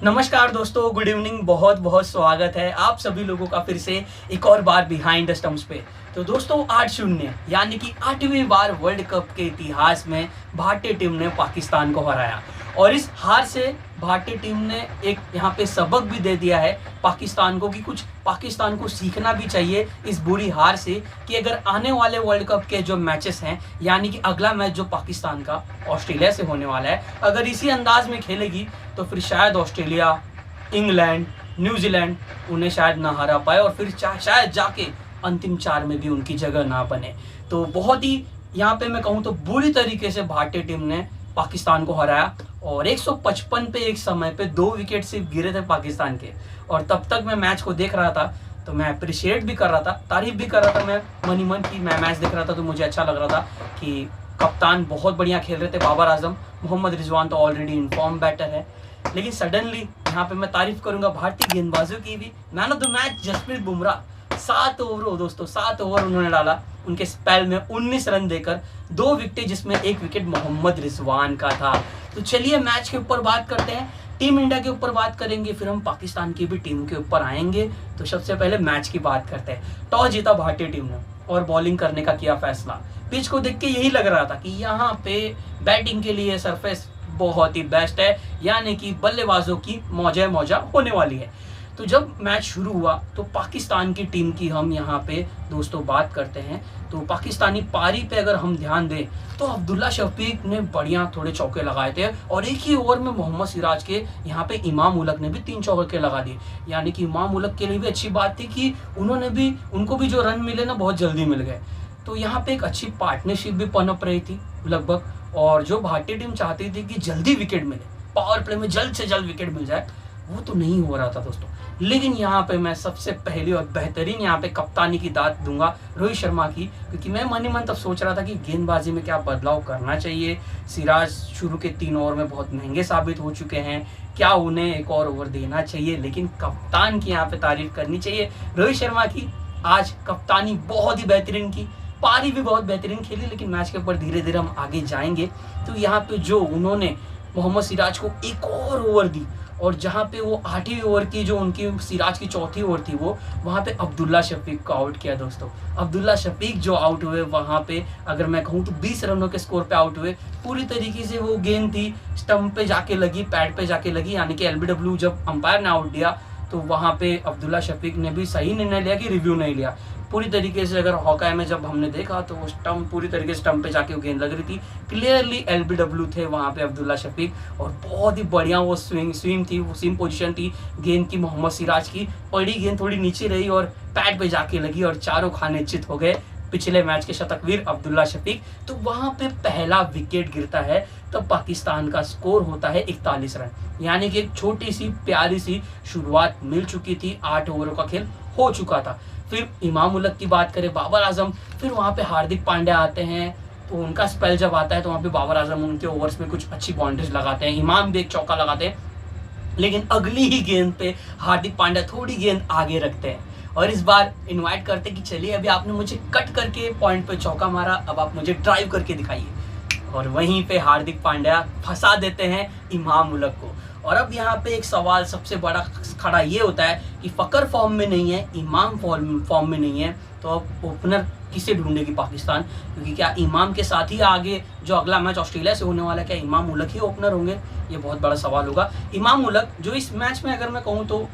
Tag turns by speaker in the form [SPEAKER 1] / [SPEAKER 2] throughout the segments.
[SPEAKER 1] नमस्कार दोस्तों, good evening. बहुत बहुत स्वागत है आप सभी लोगों का फिर से एक और बार बिहाइंड द स्टंप्स पे। तो दोस्तों 8-0 यानी कि 8वीं बार वर्ल्ड कप के इतिहास में भारतीय टीम ने पाकिस्तान को हराया और इस हार से भारतीय टीम ने एक यहाँ पे सबक भी दे दिया है पाकिस्तान को कि कुछ पाकिस्तान को सीखना भी चाहिए इस बुरी हार से कि अगर आने वाले वर्ल्ड कप के जो मैचेस हैं, यानी कि अगला मैच जो पाकिस्तान का ऑस्ट्रेलिया से होने वाला है, अगर इसी अंदाज में खेलेगी तो फिर शायद ऑस्ट्रेलिया, इंग्लैंड, न्यूजीलैंड उन्हें शायद ना हरा पाए और फिर शायद जाके अंतिम 4 में भी उनकी जगह ना बने। तो बहुत ही यहाँ पे मैं कहूँ तो बुरी तरीके से भारतीय टीम ने पाकिस्तान को हराया और 155 पे एक समय पे 2 विकेट सिर्फ गिरे थे पाकिस्तान के। और तब तक मैं मैच को देख रहा था तो मैं अप्रिशिएट भी कर रहा था, तारीफ भी कर रहा था मैं मनी मन की। मैं मैच देख रहा था तो मुझे अच्छा लग रहा था कि कप्तान बहुत बढ़िया खेल रहे थे, बाबर आजम। मोहम्मद रिजवान तो ऑलरेडी इनफॉर्म बैटर है, लेकिन सडनली यहाँ पे मैं तारीफ करूंगा भारतीय गेंदबाजों की भी। Man of the match Jasprit Bumrah. 7 over दोस्तों, 7 ओवर उन्होंने डाला, उनके स्पेल में 19 रन देकर 2 विकेट, जिसमें 1 विकेट मोहम्मद रिजवान का था। तो चलिए मैच के ऊपर बात करते हैं, टीम इंडिया के ऊपर बात करेंगे, फिर हम पाकिस्तान की भी टीम के ऊपर आएंगे। तो सबसे पहले मैच की बात करते हैं। टॉस जीता भारतीय टीम ने और बॉलिंग करने का किया फैसला। पिच को देख के यही लग रहा था कि यहाँ पे बैटिंग के लिए सरफेस बहुत ही बेस्ट है, यानी कि बल्लेबाजों की मौजा होने वाली है। तो जब मैच शुरू हुआ तो पाकिस्तान की टीम की हम यहाँ पे दोस्तों बात करते हैं। तो पाकिस्तानी पारी पे अगर हम ध्यान दें तो अब्दुल्ला शफीक ने बढ़िया थोड़े चौके लगाए थे और एक ही ओवर में मोहम्मद सिराज के यहाँ पे इमाम उलग ने भी 3 चौके लगा दिए। यानी कि इमाम उलग के लिए भी अच्छी बात थी कि उनको भी जो रन मिले ना बहुत जल्दी मिल गए। तो यहाँ पे एक अच्छी पार्टनरशिप भी पनप रही थी लगभग, और जो भारतीय टीम चाहती थी कि जल्दी विकेट मिले, पावर प्ले में जल्द से जल्द विकेट मिल जाए, वो तो नहीं हो रहा था दोस्तों। लेकिन यहाँ पे मैं सबसे पहली और बेहतरीन यहाँ पे कप्तानी की दाद दूंगा रोहित शर्मा की, क्योंकि मैं मन ही मन तब सोच रहा था कि गेंदबाजी में क्या बदलाव करना चाहिए। सिराज शुरू के 3 ओवर में बहुत महंगे साबित हो चुके हैं, क्या उन्हें एक और ओवर देना चाहिए। लेकिन कप्तान की यहाँ पे तारीफ करनी चाहिए रोहित शर्मा की। आज कप्तानी बहुत ही बेहतरीन की, पारी भी बहुत बेहतरीन खेली, लेकिन मैच के ऊपर धीरे धीरे हम आगे जाएंगे। तो यहाँ पे जो उन्होंने मोहम्मद सिराज को एक और ओवर दी, और जहाँ पे वो 8वीं ओवर की जो उनकी सिराज की 4थी ओवर थी, वो वहाँ पे अब्दुल्ला शफीक को आउट किया दोस्तों। अब्दुल्ला शफीक जो आउट हुए वहाँ पे अगर मैं कहूँ तो 20 रनों के स्कोर पे आउट हुए। पूरी तरीके से वो गेंद थी स्टंप पे जाके लगी, पैड पे जाके लगी, यानी कि LBW जब अंपायर ने आउट दिया तो वहाँ पे अब्दुल्ला शफीक ने भी सही निर्णय लिया कि रिव्यू नहीं लिया। पूरी तरीके से अगर हॉकाई में जब हमने देखा तो वो स्टंप पूरी तरीके से स्टंप पे जाके वो गेंद लग रही थी, क्लियरली LBW थे वहाँ पे अब्दुल्ला शफीक। और बहुत ही बढ़िया वो स्विंग थी, वो स्विंग पोजीशन थी गेंद की मोहम्मद सिराज की। पड़ी गेंद थोड़ी नीचे रही और पैड पे जाके लगी और चारों खाने चित हो गए पिछले मैच के शतकवीर अब्दुल्ला शफीक। तो वहाँ पे पहला विकेट गिरता है तब पाकिस्तान का स्कोर होता है 41 रन, यानी कि एक छोटी सी प्यारी सी शुरुआत मिल चुकी थी। 8 ओवरों का खेल हो चुका था। फिर इमाम उलग की बात करें, बाबर आजम, फिर वहाँ पे हार्दिक पांड्या आते हैं। तो उनका स्पेल जब आता है तो वहाँ पे बाबर आजम उनके ओवर्स में कुछ अच्छी बाउंड्रीज लगाते हैं, इमाम भी एक चौका लगाते हैं। लेकिन अगली ही गेंद पे हार्दिक पांड्या थोड़ी गेंद आगे रखते हैं और इस बार इन्वाइट करते कि चलिए अभी आपने मुझे कट करके पॉइंट पे चौका मारा, अब आप मुझे ड्राइव करके दिखाइए। और वहीं पे हार्दिक पांड्या फंसा देते हैं इमाम उलग को। और अब यहाँ पे एक सवाल सबसे बड़ा खड़ा ये होता है कि फकर फॉर्म में नहीं है, इमाम फॉर्म में नहीं है, तो अब ओपनर किसे ढूंढेगी पाकिस्तान? क्योंकि क्या इमाम के साथ ही आगे जो अगला मैच ऑस्ट्रेलिया से होने वाला है, क्या इमाम उलग ही ओपनर होंगे? ये बहुत बड़ा सवाल होगा। इमाम उलग जो इस मैच में अगर मैं कहूँ तो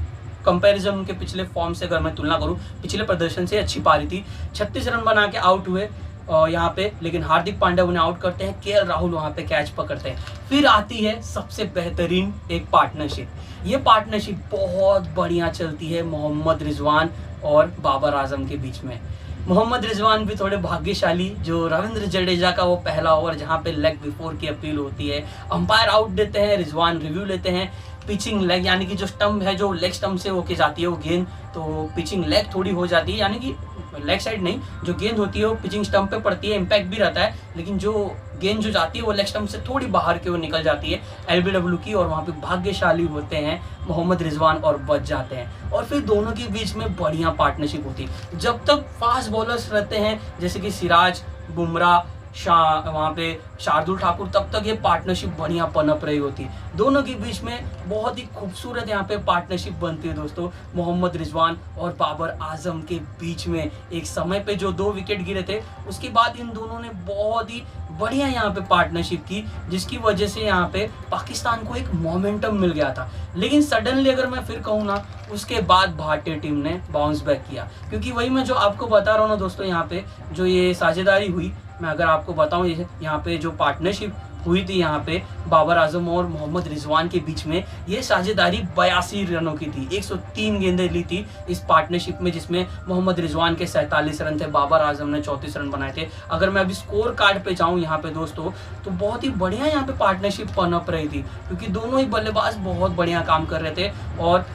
[SPEAKER 1] कंपैरिजन उनके पिछले फॉर्म से अगर मैं तुलना करूं, पिछले प्रदर्शन से अच्छी पारी थी। 36 रन बना के आउट हुए यहाँ पे, लेकिन हार्दिक पांड्या उन्हें आउट करते हैं, KL राहुल वहाँ पे कैच पकड़ते हैं। फिर आती है सबसे बेहतरीन एक पार्टनरशिप। ये पार्टनरशिप बहुत बढ़िया चलती है मोहम्मद रिजवान और बाबर आजम के बीच में। मोहम्मद रिजवान भी थोड़े भाग्यशाली, जो रविंद्र जडेजा का वो पहला ओवर जहाँ पे लेग बिफोर की अपील होती है, अंपायर आउट देते हैं, रिजवान रिव्यू लेते हैं। पिचिंग लेग यानी कि जो स्टंप है, जो लेग स्टंप से होके जाती है वो गेंद, तो पिचिंग लेग थोड़ी हो जाती है, यानी कि लेग साइड नहीं, जो गेंद होती है वो पिचिंग स्टंप पे पड़ती है, इम्पैक्ट भी रहता है, लेकिन जो गेंद जो जाती है वो लेग स्टंप से थोड़ी बाहर की ओर निकल जाती है LBW की, और वहाँ पे भाग्यशाली होते हैं मोहम्मद रिजवान और बच जाते हैं। और फिर दोनों के बीच में बढ़िया पार्टनरशिप होती है। जब तक फास्ट बॉलर्स रहते हैं जैसे कि सिराज, बुमराह, वहाँ पे शार्दुल ठाकुर, तब तक ये पार्टनरशिप बढ़िया पनप रही होती है। दोनों के बीच में बहुत ही खूबसूरत यहाँ पे पार्टनरशिप बनती है दोस्तों, मोहम्मद रिजवान और बाबर आजम के बीच में। एक समय पे जो 2 विकेट गिरे थे, उसके बाद इन दोनों ने बहुत ही बढ़िया यहाँ पे पार्टनरशिप की, जिसकी वजह से यहाँ पे पाकिस्तान को एक मोमेंटम मिल गया था। लेकिन सडनली अगर मैं फिर कहूँ ना, उसके बाद भारतीय टीम ने बाउंस बैक किया, क्योंकि वही मैं जो आपको बता रहा हूँ ना दोस्तों, यहाँ पे जो ये साझेदारी हुई, मैं अगर आपको बताऊं, यहाँ पे जो पार्टनरशिप हुई थी यहाँ पे बाबर आजम और मोहम्मद रिजवान के बीच में, ये साझेदारी 82 रनों की थी। 103 गेंदें ली थी इस पार्टनरशिप में, जिसमें मोहम्मद रिजवान के 47 रन थे, बाबर आजम ने 34 रन बनाए थे। अगर मैं अभी स्कोर कार्ड पे जाऊं यहाँ पे दोस्तों, तो बहुत ही बढ़िया यहाँ पे पार्टनरशिप पनप रही थी, क्योंकि दोनों ही बल्लेबाज बहुत बढ़िया काम कर रहे थे। और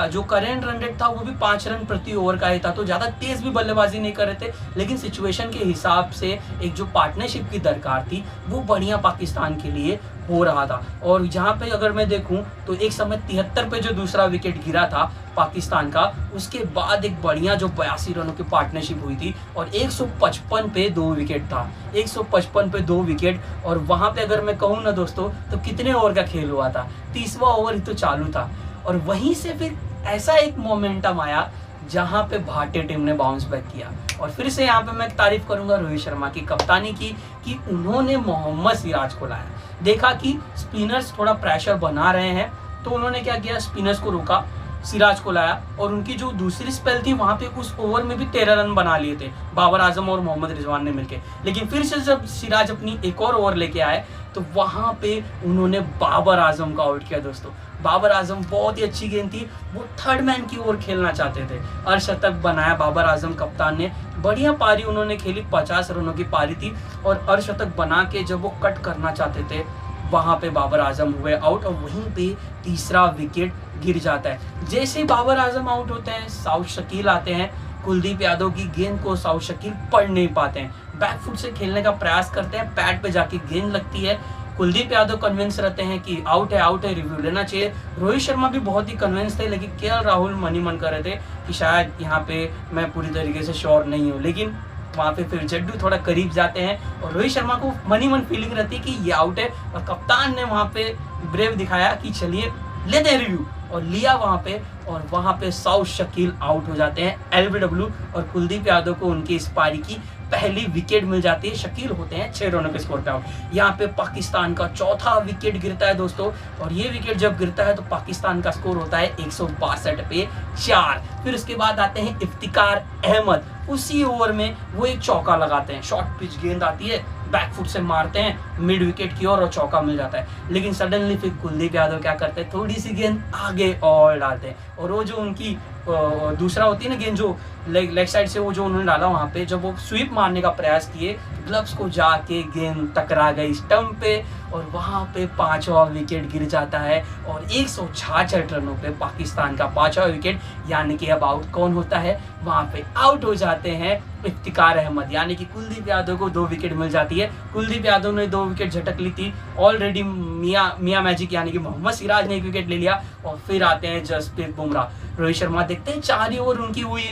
[SPEAKER 1] जो करेंट रन रेट था वो भी 5 रन प्रति ओवर का ही था, तो ज्यादा तेज भी बल्लेबाजी नहीं कर रहे थे, लेकिन सिचुएशन के हिसाब से एक जो पार्टनरशिप की दरकार थी वो बढ़िया पाकिस्तान के लिए हो रहा था। और जहाँ पे अगर मैं देखूं तो एक समय 73 पे जो दूसरा विकेट गिरा था पाकिस्तान का, उसके बाद एक बढ़िया जो 82 रनों की पार्टनरशिप हुई थी, और 155 पे 2 विकेट था, 155 पे 2 विकेट। और वहां पे अगर मैं कहूँ ना दोस्तों, तो कितने ओवर का खेल हुआ था, 30वां ओवर ही तो चालू था। और वहीं से फिर ऐसा एक मोमेंटम आया जहां पे भारतीय टीम ने बाउंस बैक किया। और फिर से यहाँ पे मैं तारीफ करूंगा रोहित शर्मा की कप्तानी की, कि उन्होंने मोहम्मद सिराज को लाया। देखा कि स्पिनर्स थोड़ा प्रेशर बना रहे हैं, तो उन्होंने क्या किया, स्पिनर्स को रोका, सिराज को लाया, और उनकी जो दूसरी स्पेल थी वहां पे उस ओवर में भी 13 रन बना लिए थे बाबर आजम और मोहम्मद रिजवान ने मिलकर। लेकिन फिर से जब सिराज अपनी एक और ओवर लेके आए, तो वहां पे उन्होंने बाबर आजम को आउट किया दोस्तों। बाबर आजम बहुत ही अच्छी गेंद थी, वो थर्ड मैन की ओर खेलना चाहते थे, अर्धशतक बनाया बाबर आजम कप्तान ने। बढ़िया पारी उन्होंने खेली, 50 रनों की पारी थी, और अर्धशतक बना के जब वो कट करना चाहते थे, वहां पे बाबर आजम हुए आउट, और वहीं पे तीसरा विकेट गिर जाता है। जैसे ही बाबर आजम आउट होते हैं, साउथ शकील आते हैं। कुलदीप यादव की गेंद को साउथ शकील पढ़ नहीं पाते हैं, बैकफुट से खेलने का प्रयास करते हैं, पैड पे जाके गेंद लगती है। कुलदीप यादव कन्विंस रहते हैं कि आउट है, रिव्यू लेना चाहिए। रोहित शर्मा भी बहुत ही कन्विंस थे, लेकिन केएल राहुल मन ही मन कर रहे थे कि शायद यहाँ पे मैं पूरी तरीके से श्योर नहीं हूँ। लेकिन वहाँ पे फिर जड्डू थोड़ा करीब जाते हैं, और रोहित शर्मा को मन ही मन फीलिंग रहती है कि ये आउट है, और कप्तान ने वहाँ पे ब्रेव दिखाया कि चलिए लेते हैं रिव्यू, और लिया वहाँ पे। और वहाँ पे साउथ शकील आउट हो जाते हैं एलबीडब्ल्यू, और कुलदीप यादव को उनकी इस पारी की पहली विकेट मिल जाती है। शकील होते हैं 6 रनों के स्कोर पे आउट। यहाँ पे पाकिस्तान का चौथा विकेट गिरता है दोस्तों, और ये विकेट जब गिरता है तो पाकिस्तान का स्कोर होता है 162 पे 4। फिर उसके बाद आते हैं इफ्तिकार अहमद, उसी ओवर में वो एक चौका लगाते हैं, शॉर्ट पिच गेंद आती है, बैकफुट से मारते हैं मिड विकेट की ओर, और चौका मिल जाता है। लेकिन सडनली फिर कुलदीप यादव क्या करते हैं, थोड़ी सी गेंद आगे और डालते हैं, और वो जो उनकी दूसरा होती है ना गेंद, जो लेग साइड से वो जो उन्होंने डाला, वहां पे जब वो स्वीप मारने का प्रयास किए, ग्लव्स को जाके गेंद टकरा गई स्टंप पे, और वहां पे 5वां विकेट गिर जाता है। और 166 रनों पे पाकिस्तान का 5वां विकेट, यानी कि अब आउट कौन होता है, वहां पे आउट हो जाते हैं इफ्तिकार अहमद, यानी कि कुलदीप यादव को 2 विकेट मिल जाती है। कुलदीप यादव ने 2 विकेट झटक ली थी ऑलरेडी, मियां मैजिक यानी कि मोहम्मद सिराज ने 1 विकेट ले लिया, और फिर आते हैं जसप्रीत बुमराह। रोहित शर्मा देखते हैं 4 ही ओवर उनकी हुई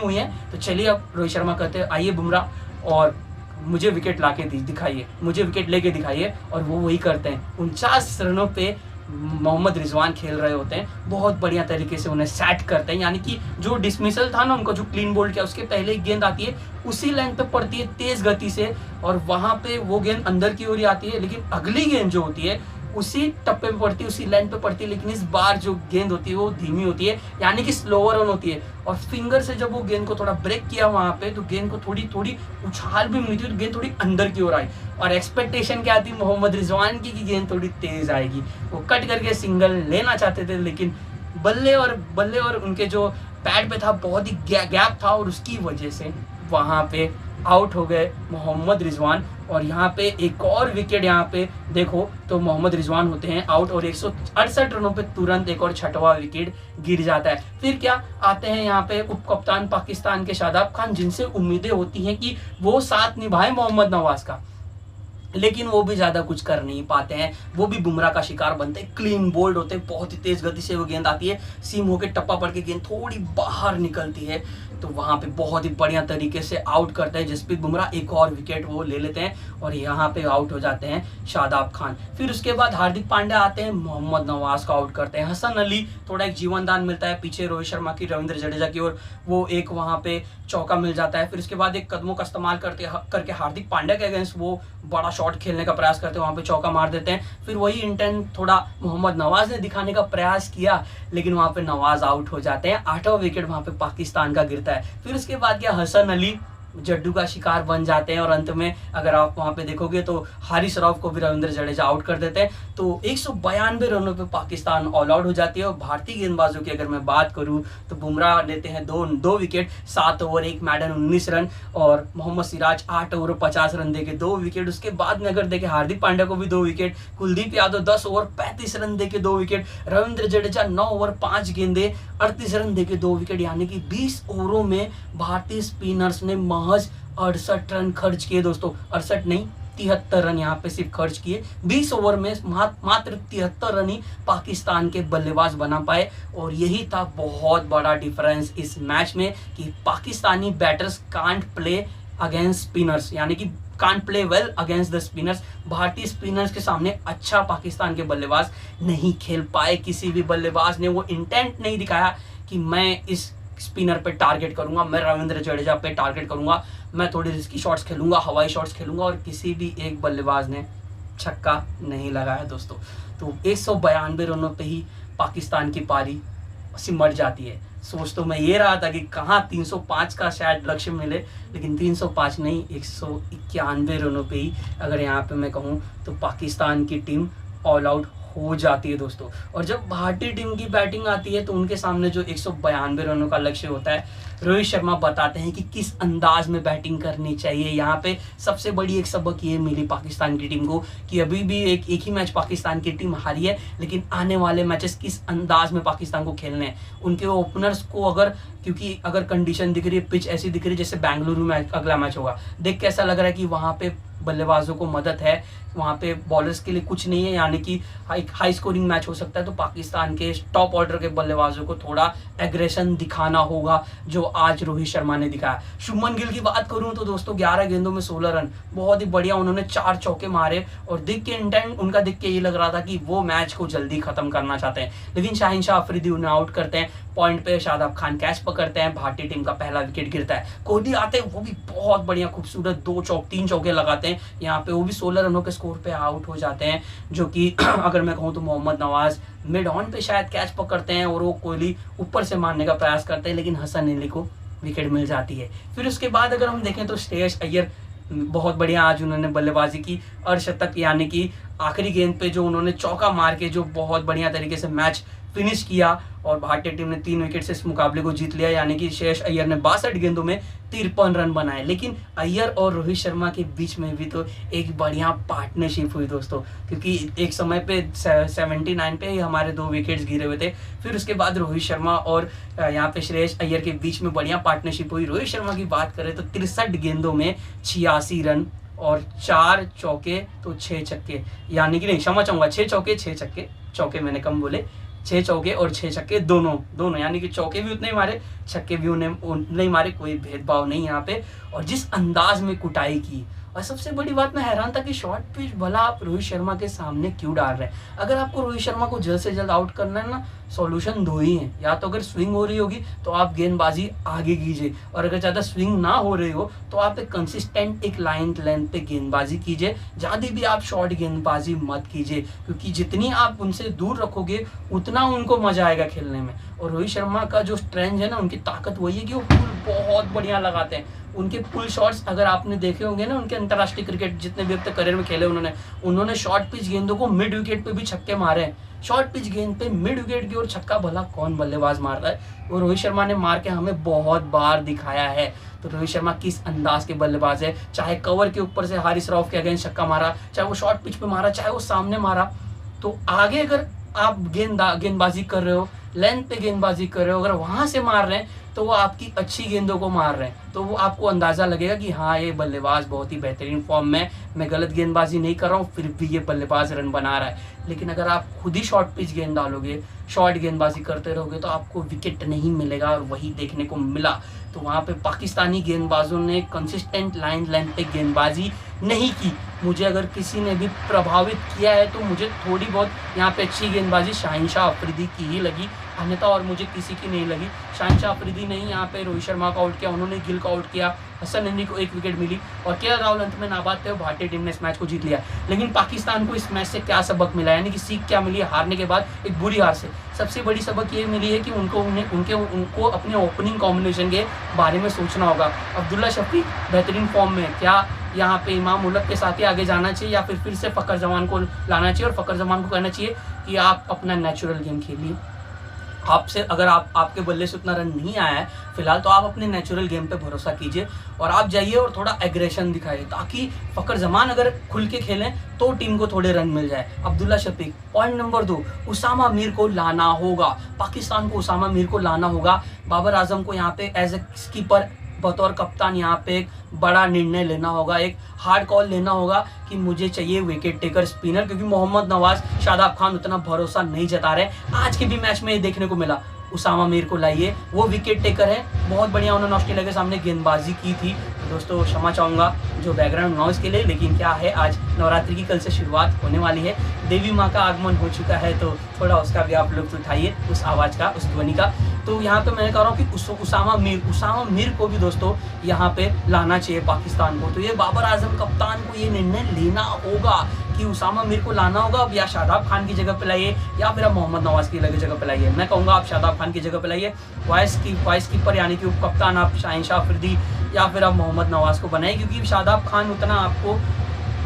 [SPEAKER 1] है, तो चलिए अब रोहित शर्मा कहते हैं आइए बुमराह, और मुझे विकेट लाके दिखाइए, मुझे विकेट लेके दिखाइए, और वो वही करते हैं। 49 रनों पे मोहम्मद रिजवान खेल रहे होते हैं, बहुत बढ़िया तरीके से उन्हें सेट करते हैं, यानी कि जो डिसमिसल था ना उनको, जो क्लीन बोल्ड किया, उसके पहले एक गेंद आती है, उसी लाइन पे पड़ती है तेज गति से, और वहां पे वो गेंद अंदर की ओर ही आती है, लेकिन अगली गेंद जो होती है उसी टप्पे पे पड़ती है, उसी लाइन पे पड़ती है, लेकिन इस बार जो गेंद होती है वो धीमी होती है, यानी कि स्लोअर ऑन होती है। और फिंगर से जब वो गेंद को थोड़ा ब्रेक किया वहां पे, तो गेंद को थोड़ी थोड़ी उछाल भी मिली थी, तो गेंद थोड़ी अंदर की ओर आई, और एक्सपेक्टेशन क्या थी मोहम्मद रिजवान की कि गेंद थोड़ी तेज आएगी, वो कट करके सिंगल लेना चाहते थे, लेकिन बल्ले और उनके जो पैड पे था बहुत ही गैप था, और उसकी वजह से वहां पे आउट हो गए मोहम्मद रिजवान। और यहाँ पे एक और विकेट, यहाँ पे देखो तो मोहम्मद रिजवान होते हैं आउट, और 168 रनों पे तुरंत एक और 6वां विकेट गिर जाता है। फिर क्या आते हैं यहाँ पे उप कप्तान पाकिस्तान के शादाब खान, जिनसे उम्मीदें होती हैं कि वो साथ निभाए मोहम्मद नवाज का। लेकिन वो भी ज़्यादा कुछ कर नहीं पाते हैं, वो भी बुमराह का शिकार बनते हैं। क्लीन बोल्ड होते हैं, बहुत ही तेज़ गति से वो गेंद आती है, सीम होकर टप्पा पड़ के गेंद थोड़ी बाहर निकलती है, तो वहाँ पे बहुत ही बढ़िया तरीके से आउट करते हैं जसप्रीत बुमराह। एक और विकेट वो ले लेते हैं और यहाँ पे आउट हो जाते हैं शादाब खान। फिर उसके बाद हार्दिक पांड्या आते हैं, मोहम्मद नवाज को आउट करते हैं। हसन अली थोड़ा एक जीवन दान मिलता है पीछे रोहित शर्मा की, रविंद्र जडेजा की, और वो एक वहाँ पे चौका मिल जाता है। फिर उसके बाद एक कदमों का इस्तेमाल करके हार्दिक पांड्या के अगेंस्ट वो बड़ा शॉट खेलने का प्रयास करते हैं, वहाँ पे चौका मार देते हैं। फिर वही इंटेंट थोड़ा मोहम्मद नवाज ने दिखाने का प्रयास किया, लेकिन वहाँ पे नवाज आउट हो जाते हैं। 8वां विकेट वहाँ पे पाकिस्तान का गिरता है। फिर उसके बाद क्या, हसन अली जड्डू का शिकार बन जाते हैं और अंत में अगर आप वहाँ पे देखोगे तो हारिस रऊफ को भी रविंद्र जडेजा आउट कर देते हैं। तो 192 रनों पे पाकिस्तान ऑल आउट हो जाती है। और भारतीय गेंदबाजों की अगर मैं बात करूँ तो बुमराह लेते हैं दो विकेट, 7 ओवर 1 मैडन 19 रन, और मोहम्मद सिराज 8 ओवर 50 रन देके 2 विकेट। उसके बाद में अगर देखें हार्दिक पांड्या को भी 2 wicket, Kuldeep Yadav 10 over 35 run देके 2 विकेट, रविंद्र जडेजा 9 ओवर 5 गेंदे 38 रन देके 2 विकेट। यानी कि 20 ओवरों में भारतीय स्पिनर्स ने महज 68 रन खर्च किए दोस्तों, 68 नहीं 73 रन यहाँ पे सिर्फ खर्च किए। 20 ओवर में मात्र 73 रन ही पाकिस्तान के बल्लेबाज बना पाए, और यही था बहुत बड़ा डिफरेंस इस मैच में कि Pakistani batters can't play against spinners, यानी कि can't play well against the spinners. भारतीय स्पिनर्स के सामने अच्छा पाकिस्तान के बल्लेबाज नहीं खेल पाए। किसी भी बल्लेबाज ने वो इंटेंट नहीं दिखाया कि मैं इस स्पिनर पे टारगेट करूंगा, मैं रविंद्र जडेजा पे टारगेट करूंगा, मैं थोड़ी रिस्की शॉट्स खेलूंगा, हवाई शॉट्स खेलूंगा, और किसी भी एक बल्लेबाज ने छक्का नहीं लगाया दोस्तों। तो 192 रनों पे ही पाकिस्तान की पारी सिमट जाती है। सोच तो मैं ये रहा था कि कहाँ 305 का शायद लक्ष्य मिले, लेकिन 305 नहीं 191 रनों पे ही अगर यहाँ पे मैं कहूँ तो पाकिस्तान की टीम ऑल आउट हो जाती है दोस्तों। और जब भारतीय टीम की बैटिंग आती है तो उनके सामने जो 192 रनों का लक्ष्य होता है, रोहित शर्मा बताते हैं कि किस अंदाज में बैटिंग करनी चाहिए। यहाँ पे सबसे बड़ी एक सबक ये मिली पाकिस्तान की टीम को कि अभी भी एक ही मैच पाकिस्तान की टीम हारी है, लेकिन आने वाले मैचेस किस अंदाज में पाकिस्तान को खेलने हैं। उनके ओपनर्स को क्योंकि अगर कंडीशन दिख रही है, पिच ऐसी दिख रही है जैसे बेंगलुरु में अगला मैच होगा, देख के ऐसा लग रहा है कि वहाँ पे बल्लेबाजों को मदद है, वहाँ पे बॉलर्स के लिए कुछ नहीं है, यानी कि हाई स्कोरिंग मैच हो सकता है। तो पाकिस्तान के टॉप ऑर्डर के बल्लेबाजों को थोड़ा एग्रेशन दिखाना होगा, जो आज रोहित शर्मा ने दिखाया। शुभमन गिल की बात करूं तो दोस्तों 11 गेंदों में 16 रन, बहुत ही बढ़िया, उन्होंने 4 चौके मारे, और उनका देख के ये लग रहा था कि वो मैच को जल्दी खत्म करना चाहते हैं, लेकिन शाहीन शाह अफरीदी उन्हें आउट करते हैं। पॉइंट पे शादाब खान कैच पकड़ते हैं, भारतीय टीम का पहला विकेट गिरता है। कोहली आते हैं, वो भी बहुत बढ़िया खूबसूरत 3 चौके लगाते हैं, यहाँ पे वो भी 16 रनों के स्कोर पे आउट हो जाते हैं, जो कि अगर मैं कहूँ तो मोहम्मद नवाज मिड ऑन पे शायद कैच पकड़ते हैं और वो कोहली ऊपर से मारने का प्रयास करते हैं, लेकिन हसन अली को विकेट मिल जाती है। फिर उसके बाद अगर हम देखें तो श्रेयस अय्यर बहुत बढ़िया आज उन्होंने बल्लेबाजी की, अर्धशतक यानी कि आखिरी गेंद पे जो उन्होंने चौका मार के जो बहुत बढ़िया तरीके से मैच फिनिश किया, और भारतीय टीम ने 3 विकेट से इस मुकाबले को जीत लिया। यानी कि श्रेयस अय्यर ने 62 गेंदों में 53 रन बनाए। लेकिन अय्यर और रोहित शर्मा के बीच में भी तो एक बढ़िया पार्टनरशिप हुई दोस्तों, क्योंकि एक समय पे 79 पे ही हमारे 2 विकेट्स गिरे हुए थे। फिर उसके बाद रोहित शर्मा और यहाँ पे श्रेयस अय्यर के बीच में बढ़िया पार्टनरशिप हुई। रोहित शर्मा की बात करें तो 63 गेंदों में 86 रन और 4 चौके तो 6 छक्के, यानी कि नहीं क्षमा चाहूँगा 6 चौके 6 छक्के, चौके मैंने कम बोले, 6 चौके और 6 छक्के दोनों, यानी कि चौके भी उतने ही मारे, छक्के भी उतने ही मारे, कोई भेदभाव नहीं यहाँ पे। और जिस अंदाज में कुटाई की, और सबसे बड़ी बात मैं हैरान था कि शॉर्ट पिच भला आप रोहित शर्मा के सामने क्यों डाल रहे हैं। अगर आपको रोहित शर्मा को जल्द से जल्द आउट करना है ना, सॉल्यूशन 2 ही हैं, या तो अगर स्विंग हो रही होगी तो आप गेंदबाजी आगे कीजिए, और अगर ज़्यादा स्विंग ना हो रही हो तो आप एक कंसिस्टेंट एक लाइन लेंथ पे गेंदबाजी कीजिए, ज़्यादा भी आप शॉर्ट गेंदबाजी मत कीजिए, क्योंकि जितनी आप उनसे दूर रखोगे उतना उनको मजा आएगा खेलने में। और रोहित शर्मा का जो स्ट्रेंथ है ना, उनकी ताकत वही है कि वो पुल बहुत बढ़िया लगाते हैं। उनके पुल शॉट्स अगर आपने देखे होंगे ना, उनके अंतर्राष्ट्रीय क्रिकेट जितने भी अब तक करियर में खेले उन्होंने शॉर्ट पिच गेंदों को मिड विकेट पे भी छक्के मारे हैं। शॉर्ट पिच गेंद पे मिड विकेट की ओर छक्का भला कौन बल्लेबाज मार रहा है, वो रोहित शर्मा ने मार के हमें बहुत बार दिखाया है। तो रोहित शर्मा किस अंदाज के बल्लेबाज है, चाहे कवर के ऊपर से हारिस रऊफ के अगेंस्ट छक्का मारा, चाहे वो शॉर्ट पिच पे मारा, चाहे वो सामने मारा। तो आगे अगर आप गेंदबाजी कर रहे हो, लेंथ पे गेंदबाजी कर रहे हो, अगर वहां से मार रहे हैं तो वो आपकी अच्छी गेंदों को मार रहे हैं। तो वो आपको अंदाज़ा लगेगा कि हाँ ये बल्लेबाज बहुत ही बेहतरीन फॉर्म में, मैं गलत गेंदबाजी नहीं कर रहा हूँ फिर भी ये बल्लेबाज रन बना रहा है। लेकिन अगर आप खुद ही शॉर्ट पिच गेंद डालोगे, शॉर्ट गेंदबाजी करते रहोगे तो आपको विकेट नहीं मिलेगा, और वही देखने को मिला। तो वहाँ पे पाकिस्तानी गेंदबाजों ने कंसिस्टेंट लाइन लेंथ पे गेंदबाजी नहीं की। मुझे अगर किसी ने भी प्रभावित किया है तो मुझे थोड़ी बहुत यहाँ पे अच्छी गेंदबाजी शाहिनशाह अफरीदी की ही लगी, अन्यथा और मुझे किसी की नहीं लगी। शाहिनशाह अफरीदी ने यहाँ पे रोहित शर्मा को आउट किया, उन्होंने गिल को आउट किया, हसन नदी को 1 विकेट मिली, और केएल राहुल अंत में नाबाद थे, भारतीय टीम ने इस मैच को जीत लिया। लेकिन पाकिस्तान को इस मैच से क्या सबक मिला, यानी कि सीख क्या मिली हारने के बाद, एक बुरी हार से? सबसे बड़ी सबक ये मिली है कि उनको अपने ओपनिंग कॉम्बिनेशन के बारे में सोचना होगा। अब्दुल्ला शफीक बेहतरीन फॉर्म में, क्या यहाँ पे इमाम उलग के साथ ही आगे जाना चाहिए, या फिर से फ़खर जमान को लाना चाहिए, और फ़खर जमान को कहना चाहिए कि आप अपना नेचुरल गेम खेलिए। आपसे अगर आपके बल्ले से उतना रन नहीं आया है फिलहाल, तो आप अपने नेचुरल गेम पे भरोसा कीजिए और आप जाइए और थोड़ा एग्रेशन दिखाइए, ताकि फ़खर जमान अगर खुल के खेलें तो टीम को थोड़े रन मिल जाए। अब्दुल्ला शफीक। पॉइंट नंबर 2, उसामा मीर को लाना होगा, पाकिस्तान को उसामा मीर को लाना होगा। बाबर आजम को यहाँ पे एज ए कीपर बतौर कप्तान यहाँ पे एक बड़ा निर्णय लेना होगा, एक हार्ड कॉल लेना होगा कि मुझे चाहिए विकेट टेकर स्पिनर, क्योंकि मोहम्मद नवाज, शादाब खान उतना भरोसा नहीं जता रहे। आज के भी मैच में ये देखने को मिला, उसामा मीर को लाइए, वो विकेट टेकर है, बहुत बढ़िया उन्होंने ऑस्ट्रेलिया के सामने गेंदबाजी की थी। तो दोस्तों क्षमा चाहूँगा जो बैकग्राउंड नॉइज़ के लिए, लेकिन क्या है आज नवरात्रि की कल से शुरुआत होने वाली है, देवी माँ का आगमन हो चुका है, तो थोड़ा उसका भी आप लुत्फ उठाइए, उस आवाज़ का, उस ध्वनि का। तो यहाँ पे मैं कह रहा हूँ कि उसामा मीर को भी दोस्तों यहाँ पे लाना चाहिए पाकिस्तान को। तो ये बाबर आजम कप्तान को ये निर्णय लेना होगा कि उसामा मीर को लाना होगा, अब या शादाब खान की जगह पे लाइए, या फिर आप मोहम्मद नवाज की जगह पे लाइए। मैं कहूँगा आप शादाब खान की जगह पे लाइए, वाइस कीपर यानी कि कप्तान आप शाहिनशाह अफरीदी या फिर आप मोहम्मद नवाज को बनाइए, क्योंकि शादाब खान उतना आपको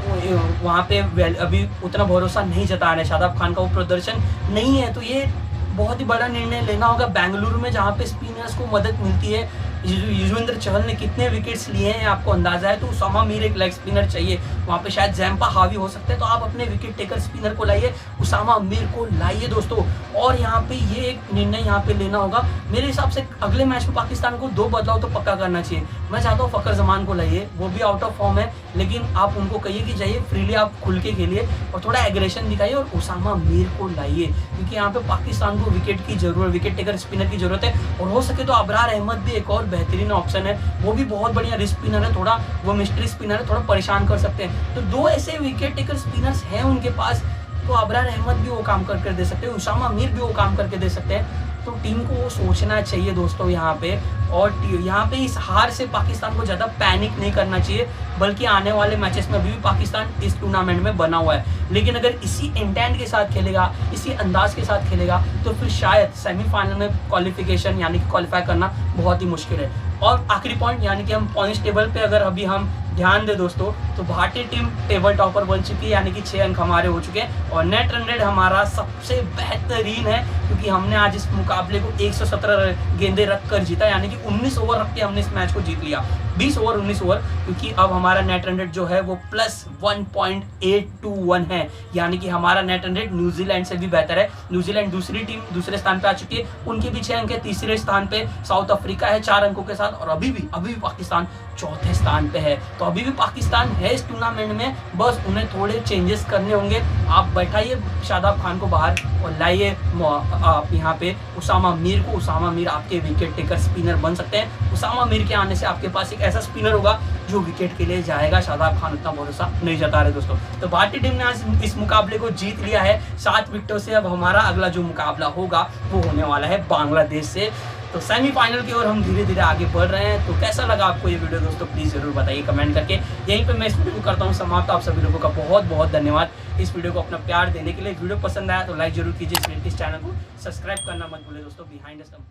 [SPEAKER 1] वहाँ पे अभी उतना भरोसा नहीं जता रहे, शादाब खान का वो प्रदर्शन नहीं है। तो ये बहुत ही बड़ा निर्णय लेना होगा। बेंगलुरु में जहाँ पे स्पिनर्स को मदद मिलती है, युजवेंद्र चहल ने कितने विकेट्स लिए हैं आपको अंदाजा है, तो उसामा मीर एक लेग स्पिनर चाहिए, वहाँ पे शायद जैम्पा हावी हो सकते हैं, तो आप अपने विकेट टेकर स्पिनर को लाइए, उसामा मीर को लाइए दोस्तों। और यहाँ पे ये एक निर्णय यहाँ पे लेना होगा मेरे हिसाब से, अगले मैच में पाकिस्तान को 2 बदलाव तो पक्का करना चाहिए। मैं चाहता हूँ फ़खर जमान को लाइए, वो भी आउट ऑफ फॉर्म है, लेकिन आप उनको कहिए कि जाइए फ्रीली आप खुल के खेलिए और थोड़ा एग्रेशन दिखाइए, और उसामा मीर को लाइए, क्योंकि यहाँ पे पाकिस्तान को विकेट की जरूरत, विकेट टेकर स्पिनर की जरूरत है। और हो सके तो अबरार अहमद भी एक और बेहतरीन ऑप्शन है, वो भी बहुत बढ़िया रिस्क स्पिनर है, थोड़ा वो मिस्ट्री स्पिनर है, थोड़ा परेशान कर सकते हैं। तो 2 ऐसे विकेट टेकर स्पिनर्स हैं उनके पास, तो अबरार अहमद भी वो काम करके दे सकते हैं, उसामा मीर भी वो काम करके दे सकते हैं। तो टीम को वो सोचना चाहिए दोस्तों यहाँ पे, और यहाँ पे इस हार से पाकिस्तान को ज़्यादा पैनिक नहीं करना चाहिए, बल्कि आने वाले मैचेस में अभी भी पाकिस्तान इस टूर्नामेंट में बना हुआ है। लेकिन अगर इसी इंटेंट के साथ खेलेगा, इसी अंदाज के साथ खेलेगा, तो फिर शायद सेमीफाइनल में क्वालिफिकेशन यानी कि क्वालिफाई करना बहुत ही मुश्किल है। और आखिरी पॉइंट यानी कि हम पॉइंट्स टेबल पे अगर अभी हम ध्यान दें दोस्तों, तो भारतीय टीम टेबल टॉपर बन चुकी है, यानी कि 6 अंक हमारे हो चुके हैं, और नेट रन रेट हमारा सबसे बेहतरीन है, क्योंकि हमने आज इस मुकाबले को 117 गेंदें रख कर जीता, यानी कि 19 ओवर रख के हमने इस मैच को जीत लिया, 20 ओवर 19 ओवर, क्योंकि अब हमारा नेट रन रेट जो है वो +1.821 है, यानी कि हमारा नेट रन रेट न्यूजीलैंड से भी बेहतर है। न्यूजीलैंड दूसरी टीम दूसरे स्थान पे आ चुकी है, उनके भी 6 अंक है, तीसरे स्थान पे साउथ अफ्रीका है 4 अंकों के साथ, और अभी भी पाकिस्तान चौथे स्थान पे है। तो अभी भी पाकिस्तान है इस टूर्नामेंट में, बस उन्हें थोड़े चेंजेस करने होंगे। आप बैठाइए शादाब खान को बाहर और लाइए आप यहाँ पे उसामा मीर को। उसामा मीर आपके विकेट टेकर स्पिनर बन सकते हैं। उसामा मीर के आने से आपके पास एक ऐसा स्पिनर होगा जो विकेट के लिए जाएगा। शादाब खान उतना भरोसा नहीं जता रहे दोस्तों। तो भारतीय टीम ने आज इस मुकाबले को जीत लिया है 7 विकेटों से। अब हमारा अगला जो मुकाबला होगा वो होने वाला है बांग्लादेश से। तो सेमीफाइनल की ओर हम धीरे धीरे आगे बढ़ रहे हैं। तो कैसा लगा आपको ये वीडियो दोस्तों, प्लीज़ ज़रूर बताइए कमेंट करके। यहीं पे मैं इस वीडियो को करता हूँ समाप्त। आप सभी लोगों का बहुत बहुत धन्यवाद इस वीडियो को अपना प्यार देने के लिए। वीडियो पसंद आया तो लाइक जरूर कीजिए, इस चैनल को सब्सक्राइब करना मत भूलिए दोस्तों। Behind the stump.